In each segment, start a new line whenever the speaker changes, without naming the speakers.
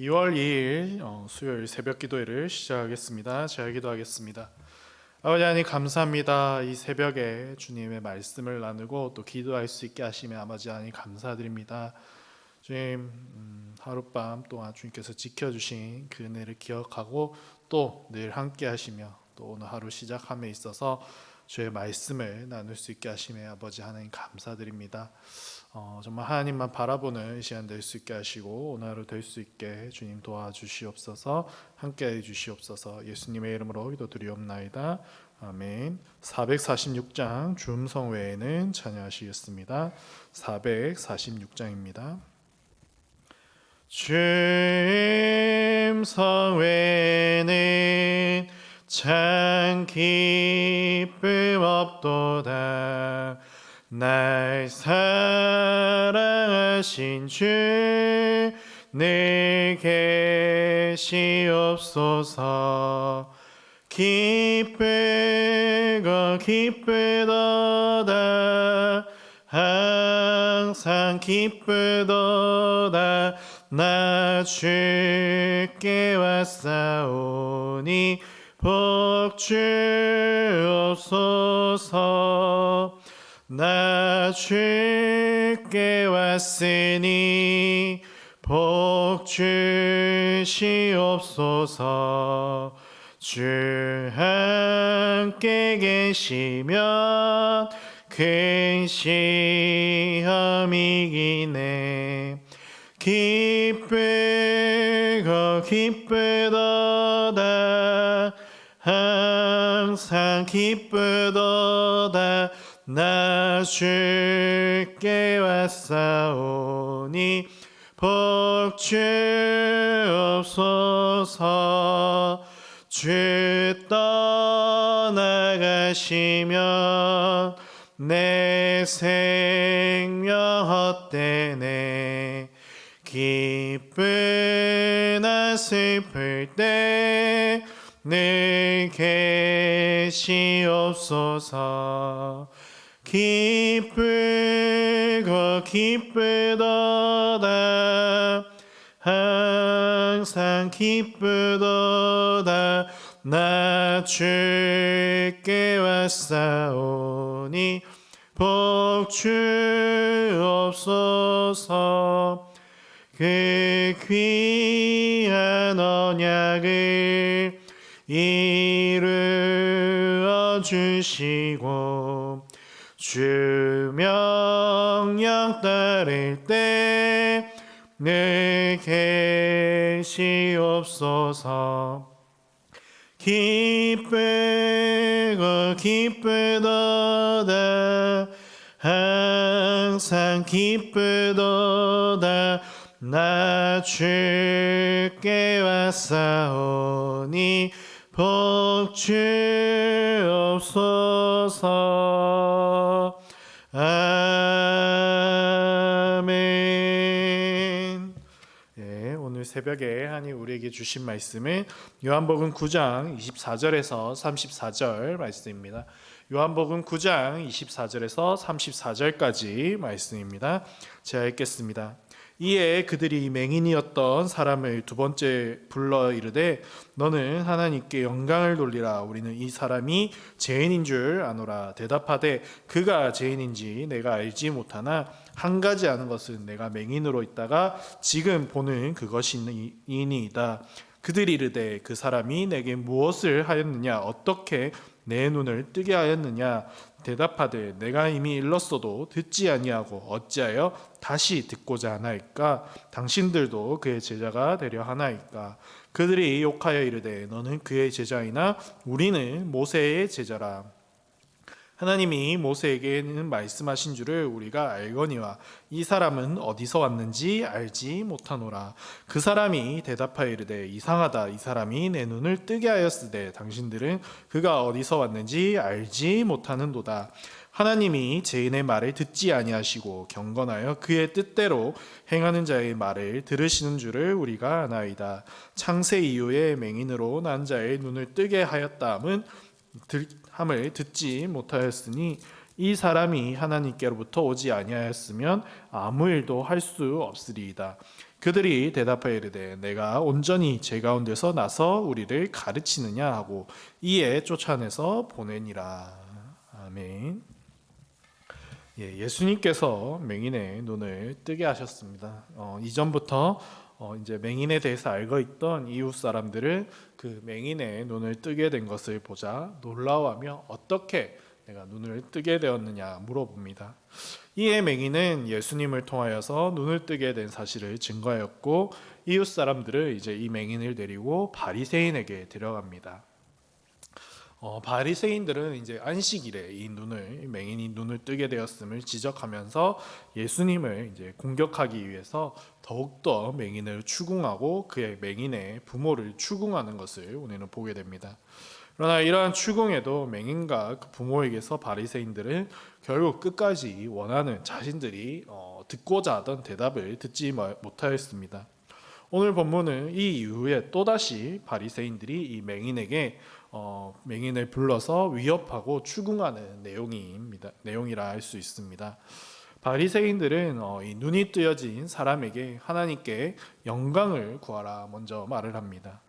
2월 2일 수요일 새벽 기도회를 시작하겠습니다. 제가 기도하겠습니다. 아버지 하나님 감사합니다. 이 새벽에 주님의 말씀을 나누고 또 기도할 수 있게 하시며 아버지 하나님 감사드립니다. 주님 하룻밤 동안 주님께서 지켜주신 그 은혜를 기억하고 또 늘 함께 하시며 또 오늘 하루 시작함에 있어서 주의 말씀을 나눌 수 있게 하시며 아버지 하나님 감사드립니다. 정말 하나님만 바라보는 시간 될 수 있게 하시고 오늘 하루 될 수 있게 주님 도와주시옵소서. 함께해 주시옵소서. 예수님의 이름으로 기도드리옵나이다. 아멘. 446장 주음성 외에는 찬양하시겠습니다. 446장입니다. 주음성 외에는 참 기쁨 없도다. 날 사랑하신 주 늘 계시옵소서. 기쁘고 기쁘도다. 항상 기쁘도다. 나 주께 왔사오니 복 주옵소서. 나 주께 왔으니 복 주시옵소서. 주 함께 계시면 큰 시험이 이기네. 기쁘고 기쁘도다. 항상 기쁘도다. 나 주께 왔사오니 복 주옵소서. 주 떠나가시면 내 생명 헛되네. 기쁘나 슬플 때 늘 계시옵소서. 기쁘고 기쁘도다. 항상 기쁘도다. 나 주께 왔사오니 복 주옵소서. 그 귀한 언약을 이루어 주시고 주 명령 따를 때 늘 계시옵소서. 기쁘고 기쁘도다. 항상 기쁘도다. 나 주께 왔사오니 복 주옵소서. 아멘. 예, 오늘 새벽에 하나님 우리에게 주신 말씀은 요한복음 9장 24절에서 34절 말씀입니다. 요한복음 9장 24절에서 34절까지 말씀입니다. 제가 읽겠습니다. 이에 그들이 맹인이었던 사람을 두 번째 불러 이르되 너는 하나님께 영광을 돌리라. 우리는 이 사람이 죄인인 줄 아노라. 대답하되 그가 죄인인지 내가 알지 못하나 한 가지 아는 것은 내가 맹인으로 있다가 지금 보는 그것이니이다. 그들이 이르되 그 사람이 내게 무엇을 하였느냐? 어떻게 내 눈을 뜨게 하였느냐? 대답하되 내가 이미 일렀어도 듣지 아니하고 어찌하여 다시 듣고자 하나이까? 당신들도 그의 제자가 되려 하나이까? 그들이 욕하여 이르되 너는 그의 제자이나 우리는 모세의 제자라. 하나님이 모세에게는 말씀하신 줄을 우리가 알거니와 이 사람은 어디서 왔는지 알지 못하노라. 그 사람이 대답하여 이르되 이상하다. 이 사람이 내 눈을 뜨게 하였으되 당신들은 그가 어디서 왔는지 알지 못하는도다. 하나님이 죄인의 말을 듣지 아니하시고 경건하여 그의 뜻대로 행하는 자의 말을 들으시는 줄을 우리가 아나이다. 창세 이후에 맹인으로 난 자의 눈을 뜨게 하였다 함을 듣지 못하였으니 이 사람이 하나님께로부터 오지 아니하였으면 아무 일도 할 수 없으리이다. 그들이 대답하여 이르되 내가 온전히 제 가운데서 나서 우리를 가르치느냐 하고 이에 쫓아내서 보내니라. 아멘. 예수님께서 맹인의 눈을 뜨게 하셨습니다. 이전부터 이제 맹인에 대해서 알고 있던 이웃 사람들은 그 맹인의 눈을 뜨게 된 것을 보자 놀라워하며 어떻게 내가 눈을 뜨게 되었느냐 물어봅니다. 이에 맹인은 예수님을 통하여서 눈을 뜨게 된 사실을 증거하였고 이웃 사람들은 이제 이 맹인을 데리고 바리새인에게 데려갑니다. 바리새인들은 이제 안식일에 이 맹인이 눈을 뜨게 되었음을 지적하면서 예수님을 이제 공격하기 위해서 더욱더 맹인을 추궁하고 그의 맹인의 부모를 추궁하는 것을 우리는 보게 됩니다. 그러나 이러한 추궁에도 맹인과 그 부모에게서 바리새인들은 결국 끝까지 원하는 자신들이 듣고자 하던 대답을 듣지 못하였습니다. 오늘 본문은 이 이후에 또다시 바리새인들이 이 맹인에게 맹인을 불러서 위협하고 추궁하는 내용이라 할 수 있습니다. 바리새인들은 이 눈이 뜨여진 사람에게 하나님께 영광을 구하라 먼저 말을 합니다.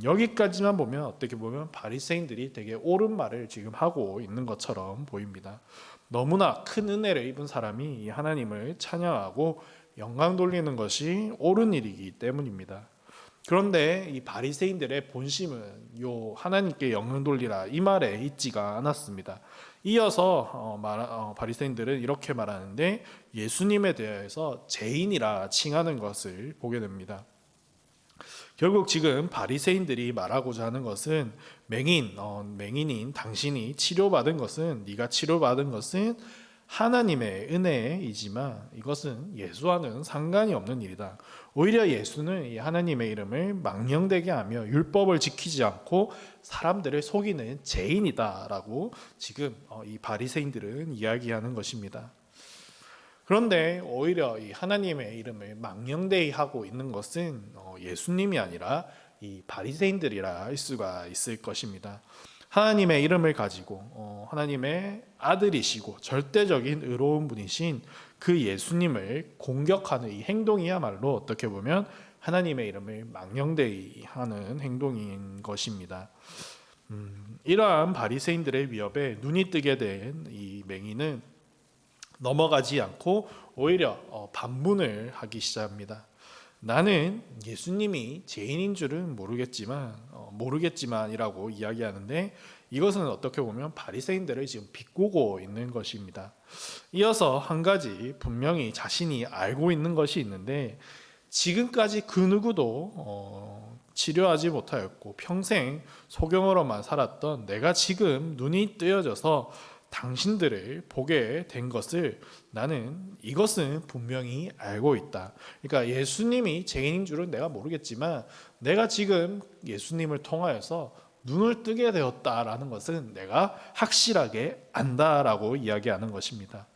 여기까지만 보면 어떻게 보면 바리새인들이 되게 옳은 말을 지금 하고 있는 것처럼 보입니다. 너무나 큰 은혜를 입은 사람이 하나님을 찬양하고 영광 돌리는 것이 옳은 일이기 때문입니다. 그런데 이 바리새인들의 본심은 요 하나님께 영광 돌리라 이 말에 있지가 않았습니다. 이어서 바리새인들은 이렇게 말하는데 예수님에 대해서 죄인이라 칭하는 것을 보게 됩니다. 결국 지금 바리새인들이 말하고자 하는 것은 맹인인 당신이 치료받은 것은 네가 치료받은 것은 하나님의 은혜이지만 이것은 예수와는 상관이 없는 일이다. 오히려 예수는 이 하나님의 이름을 망령되게 하며 율법을 지키지 않고 사람들을 속이는 죄인이다라고 지금 이 바리새인들은 이야기하는 것입니다. 그런데 오히려 이 하나님의 이름을 망령되이 하고 있는 것은 예수님이 아니라 이 바리새인들이라 할 수가 있을 것입니다. 하나님의 이름을 가지고 하나님의 아들이시고 절대적인 의로운 분이신 그 예수님을 공격하는 이 행동이야말로 어떻게 보면 하나님의 이름을 망령되이 하는 행동인 것입니다. 이러한 바리새인들의 위협에 눈이 뜨게 된 이 맹인은 넘어가지 않고 오히려 반문을 하기 시작합니다. 나는 예수님이 죄인인 줄은 모르겠지만이라고 이야기하는데 이것은 어떻게 보면 바리새인들을 지금 비꼬고 있는 것입니다. 이어서 한 가지 분명히 자신이 알고 있는 것이 있는데 지금까지 그 누구도 치료하지 못하였고 평생 소경으로만 살았던 내가 지금 눈이 뜨여져서 당신들을 보게 된 것을 나는 이것은 분명히 알고 있다. 그러니까 예수님이 죄인인 줄은 내가 모르겠지만 내가 지금 예수님을 통하여서 눈을 뜨게 되었다라는 것은 내가 확실하게 안다라고 이야기하는 것입니다.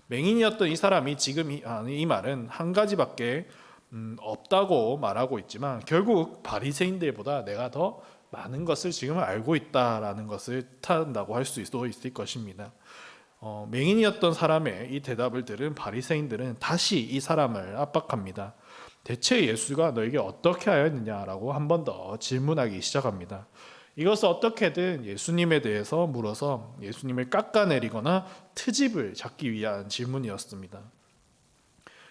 맹인이었던 이 사람이 지금 이 말은 한 가지밖에 없다고 말하고 있지만 결국 바리새인들보다 내가 더 많은 것을 지금 알고 있다라는 것을 뜻한다고 할 수도 있을 것입니다. 맹인이었던 사람의 이 대답을 들은 바리새인들은 다시 이 사람을 압박합니다. 대체 예수가 너에게 어떻게 하였느냐라고 한 번 더 질문하기 시작합니다. 이것을 어떻게든 예수님에 대해서 물어서 예수님을 깎아내리거나 트집을 잡기 위한 질문이었습니다.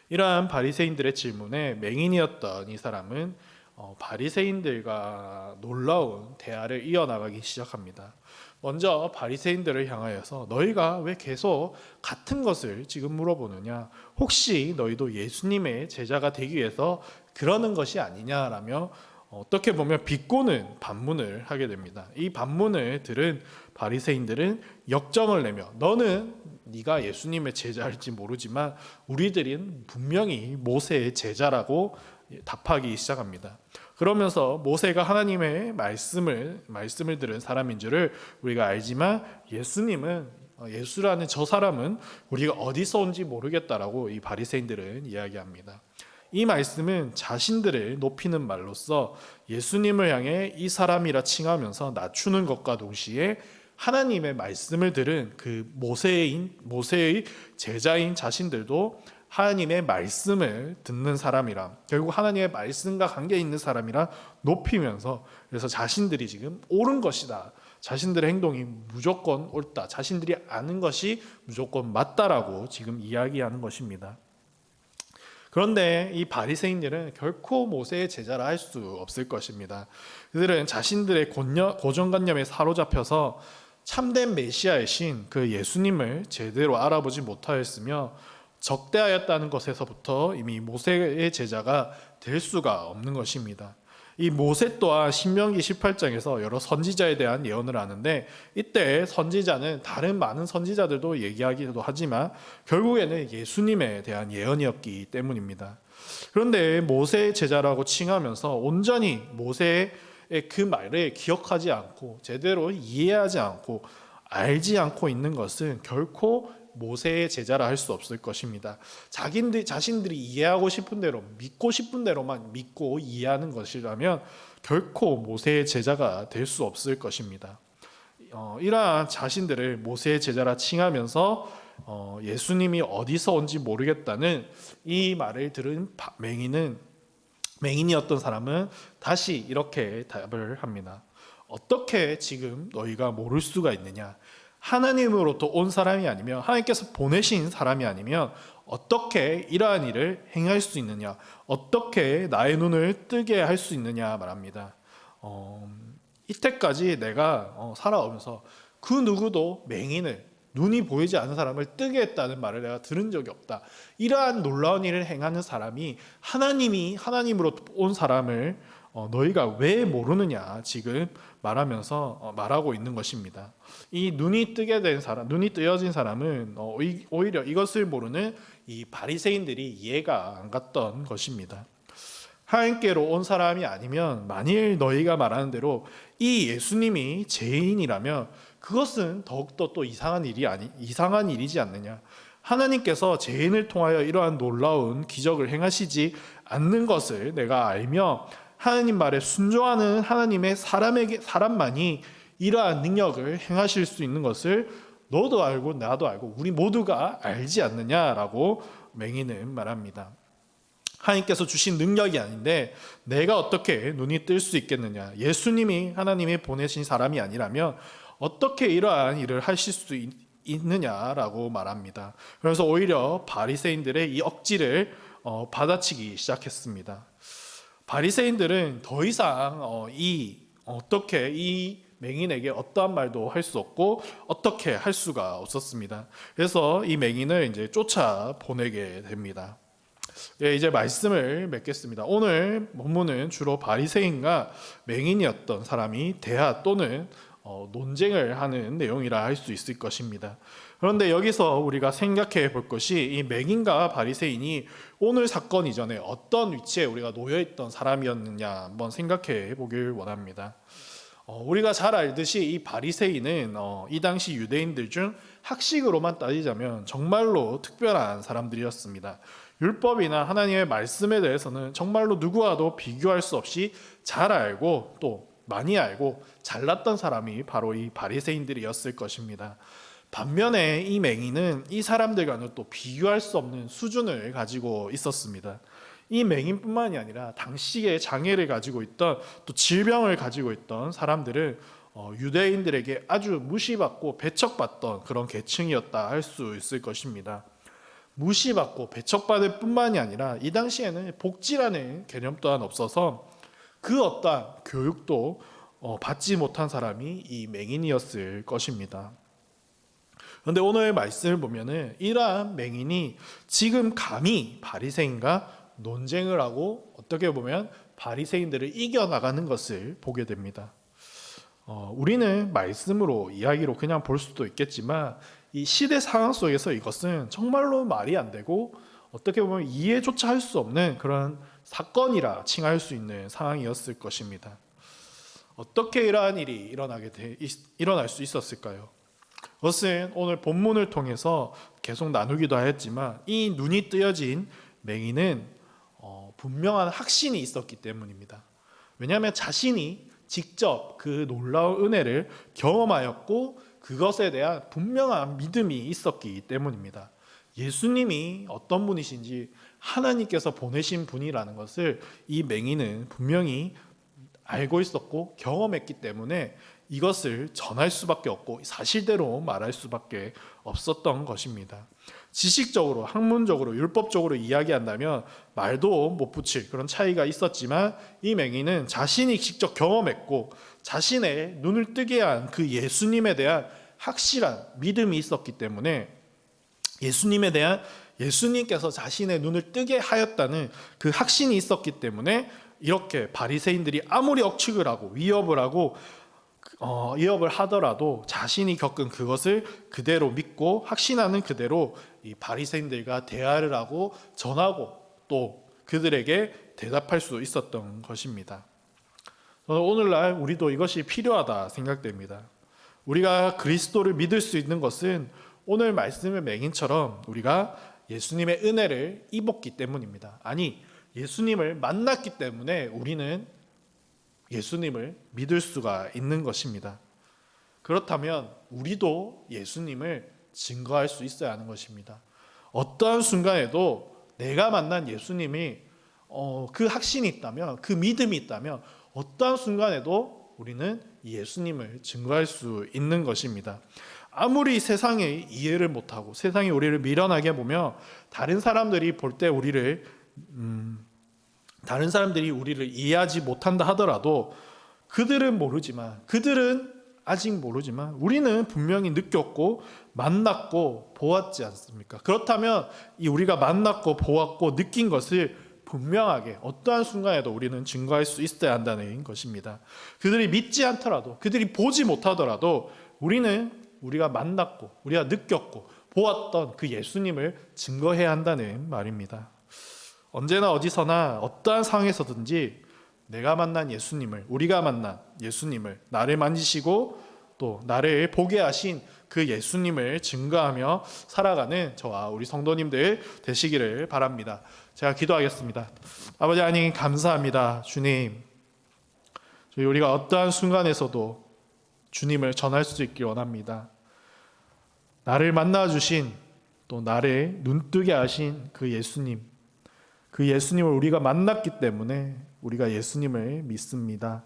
이러한 바리새인들의 질문에 맹인이었던 이 사람은 바리새인들과 놀라운 대화를 이어나가기 시작합니다. 먼저 바리새인들을 향하여서 너희가 왜 계속 같은 것을 지금 물어보느냐? 혹시 너희도 예수님의 제자가 되기 위해서 그러는 것이 아니냐라며 어떻게 보면 비꼬는 반문을 하게 됩니다. 이 반문을 들은 바리새인들은 역정을 내며 너는 네가 예수님의 제자일지 모르지만 우리들은 분명히 모세의 제자라고 답하기 시작합니다. 그러면서 모세가 하나님의 말씀을 들은 사람인 줄을 우리가 알지만 예수라는 저 사람은 우리가 어디서 온지 모르겠다라고 이 바리새인들은 이야기합니다. 이 말씀은 자신들을 높이는 말로써 예수님을 향해 이 사람이라 칭하면서 낮추는 것과 동시에 하나님의 말씀을 들은 그 모세의 제자인 자신들도 하나님의 말씀을 듣는 사람이라, 결국 하나님의 말씀과 관계 있는 사람이라 높이면서, 그래서 자신들이 지금 옳은 것이다, 자신들의 행동이 무조건 옳다, 자신들이 아는 것이 무조건 맞다라고 지금 이야기하는 것입니다. 그런데 이 바리새인들은 결코 모세의 제자라 할 수 없을 것입니다. 그들은 자신들의 고정관념에 사로잡혀서 참된 메시아의 신 그 예수님을 제대로 알아보지 못하였으며 적대하였다는 것에서부터 이미 모세의 제자가 될 수가 없는 것입니다. 이 모세 또한 신명기 18장에서 여러 선지자에 대한 예언을 하는데, 이때 선지자는 다른 많은 선지자들도 얘기하기도 하지만 결국에는 예수님에 대한 예언이었기 때문입니다. 그런데 모세의 제자라고 칭하면서 온전히 모세의 그 말을 기억하지 않고 제대로 이해하지 않고 알지 않고 있는 것은 결코 모세의 제자라 할 수 없을 것입니다. 자신들이 이해하고 싶은 대로, 믿고 싶은 대로만 믿고 이해하는 것이라면 결코 모세의 제자가 될 수 없을 것입니다. 이러한 자신들을 모세의 제자라 칭하면서 예수님이 어디서 온지 모르겠다는 이 말을 들은 맹인이었던 사람은 다시 이렇게 답을 합니다. 어떻게 지금 너희가 모를 수가 있느냐? 하나님으로부터 온 사람이 아니면, 하나님께서 보내신 사람이 아니면 어떻게 이러한 일을 행할 수 있느냐, 어떻게 나의 눈을 뜨게 할 수 있느냐 말합니다. 이때까지 내가 살아오면서 그 누구도 맹인을, 눈이 보이지 않는 사람을 뜨게 했다는 말을 내가 들은 적이 없다. 이러한 놀라운 일을 행하는 사람이 하나님으로부터 온 사람을 너희가 왜 모르느냐 지금 말하고 있는 것입니다. 이 눈이 뜨게 된 사람, 눈이 뜨여진 사람은 오히려 이것을 모르는 이 바리새인들이 이해가 안 갔던 것입니다. 하나님께로 온 사람이 아니면 만일 너희가 말하는 대로 이 예수님이 죄인이라면 그것은 더욱더 또 이상한 일이지 않느냐. 하나님께서 죄인을 통하여 이러한 놀라운 기적을 행하시지 않는 것을 내가 알며 하나님 말에 순종하는 하나님의 사람만이 이러한 능력을 행하실 수 있는 것을 너도 알고 나도 알고 우리 모두가 알지 않느냐라고 맹인은 말합니다. 하나님께서 주신 능력이 아닌데 내가 어떻게 눈이 뜰 수 있겠느냐? 예수님이 하나님이 보내신 사람이 아니라면 어떻게 이러한 일을 하실 수 있느냐라고 말합니다. 그래서 오히려 바리새인들의 이 억지를 받아치기 시작했습니다. 바리새인들은 더 이상 어떻게 이 맹인에게 어떠한 말도 할 수 없고 어떻게 할 수가 없었습니다. 그래서 이 맹인을 이제 쫓아 보내게 됩니다. 예, 이제 말씀을 맺겠습니다. 오늘 본문은 주로 바리새인과 맹인이었던 사람이 대화 또는 논쟁을 하는 내용이라 할 수 있을 것입니다. 그런데 여기서 우리가 생각해 볼 것이 이 맹인과 바리새인이 오늘 사건 이전에 어떤 위치에 우리가 놓여있던 사람이었느냐 한번 생각해 보길 원합니다. 우리가 잘 알듯이 이 바리새인은 이 당시 유대인들 중 학식으로만 따지자면 정말로 특별한 사람들이었습니다. 율법이나 하나님의 말씀에 대해서는 정말로 누구와도 비교할 수 없이 잘 알고 또 많이 알고 잘났던 사람이 바로 이 바리새인들이었을 것입니다. 반면에 이 맹인은 이 사람들과는 또 비교할 수 없는 수준을 가지고 있었습니다. 이 맹인뿐만이 아니라 당시에 장애를 가지고 있던 또 질병을 가지고 있던 사람들은 유대인들에게 아주 무시받고 배척받던 그런 계층이었다 할 수 있을 것입니다. 무시받고 배척받을 뿐만이 아니라 이 당시에는 복지라는 개념 또한 없어서 그 어떠한 교육도 받지 못한 사람이 이 맹인이었을 것입니다. 그런데 오늘 말씀을 보면은 이러한 맹인이 지금 감히 바리새인과 논쟁을 하고 어떻게 보면 바리새인들을 이겨나가는 것을 보게 됩니다. 우리는 말씀으로 이야기로 그냥 볼 수도 있겠지만 이 시대 상황 속에서 이것은 정말로 말이 안 되고 어떻게 보면 이해조차 할 수 없는 그런 사건이라 칭할 수 있는 상황이었을 것입니다. 어떻게 이러한 일이 일어날 수 있었을까요? 그것은 오늘 본문을 통해서 계속 나누기도 하였지만 이 눈이 뜨여진 맹인은 분명한 확신이 있었기 때문입니다. 왜냐하면 자신이 직접 그 놀라운 은혜를 경험하였고 그것에 대한 분명한 믿음이 있었기 때문입니다. 예수님이 어떤 분이신지 하나님께서 보내신 분이라는 것을 이 맹인은 분명히 알고 있었고 경험했기 때문에 이것을 전할 수밖에 없고 사실대로 말할 수밖에 없었던 것입니다. 지식적으로, 학문적으로, 율법적으로 이야기한다면 말도 못 붙일 그런 차이가 있었지만 이 맹인은 자신이 직접 경험했고 자신의 눈을 뜨게 한 그 예수님에 대한 확실한 믿음이 있었기 때문에 예수님에 대한 예수님께서 자신의 눈을 뜨게 하였다는 그 확신이 있었기 때문에 이렇게 바리새인들이 아무리 억측을 하고 위협을 하더라도 자신이 겪은 그것을 그대로 믿고 확신하는 그대로 이 바리새인들과 대화를 하고 전하고 또 그들에게 대답할 수 있었던 것입니다. 저는 오늘날 우리도 이것이 필요하다 생각됩니다. 우리가 그리스도를 믿을 수 있는 것은 오늘 말씀의 맹인처럼 우리가 예수님의 은혜를 입었기 때문입니다. 아니, 예수님을 만났기 때문에 우리는 예수님을 믿을 수가 있는 것입니다. 그렇다면 우리도 예수님을 증거할 수 있어야 하는 것입니다. 어떠한 순간에도 내가 만난 예수님이 그 확신이 있다면, 그 믿음이 있다면 어떠한 순간에도 우리는 예수님을 증거할 수 있는 것입니다. 아무리 세상에 이해를 못하고 세상이 우리를 미련하게 보며 다른 사람들이 볼 때 다른 사람들이 우리를 이해하지 못한다 하더라도 그들은 아직 모르지만 우리는 분명히 느꼈고 만났고 보았지 않습니까? 그렇다면 이 우리가 만났고 보았고 느낀 것을 분명하게 어떠한 순간에도 우리는 증거할 수 있어야 한다는 것입니다. 그들이 믿지 않더라도, 그들이 보지 못하더라도 우리가 만났고 우리가 느꼈고 보았던 그 예수님을 증거해야 한다는 말입니다. 언제나 어디서나 어떠한 상황에서든지 내가 만난 예수님을, 우리가 만난 예수님을, 나를 만지시고 또 나를 보게 하신 그 예수님을 증거하며 살아가는 저와 우리 성도님들 되시기를 바랍니다. 제가 기도하겠습니다. 아버지 하나님 감사합니다. 주님, 우리가 어떠한 순간에서도 주님을 전할 수 있길 원합니다. 나를 만나주신 또 나를 눈뜨게 하신 그 예수님, 그 예수님을 우리가 만났기 때문에 우리가 예수님을 믿습니다.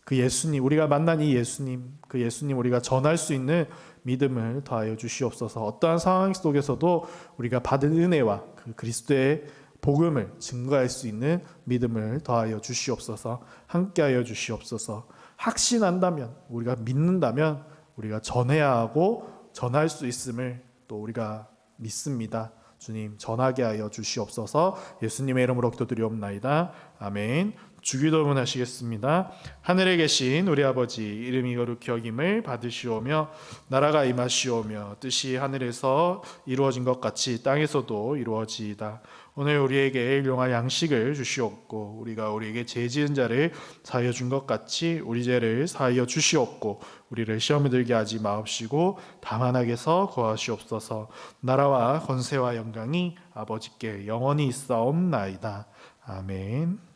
그 예수님, 우리가 만난 이 예수님, 그 예수님 우리가 전할 수 있는 믿음을 더하여 주시옵소서. 어떠한 상황 속에서도 우리가 받은 은혜와 그 그리스도의 복음을 증거할 수 있는 믿음을 더하여 주시옵소서. 함께하여 주시옵소서. 확신한다면, 우리가 믿는다면 우리가 전해야 하고 전할 수 있음을 또 우리가 믿습니다. 주님 전하게 하여 주시옵소서. 예수님의 이름으로 기도드리옵나이다. 아멘. 주기도문 하시겠습니다. 하늘에 계신 우리 아버지, 이름이 거룩히 여김을 받으시오며 나라가 임하시오며 뜻이 하늘에서 이루어진 것 같이 땅에서도 이루어지이다. 오늘 우리에게 일용할 양식을 주시옵고 우리가 우리에게 죄 지은 자를 사하여 준 것 같이 우리 죄를 사하여 주시옵고 우리를 시험에 들게 하지 마옵시고 다만 악에서 구하시옵소서. 나라와 권세와 영광이 아버지께 영원히 있사옵나이다. 아멘.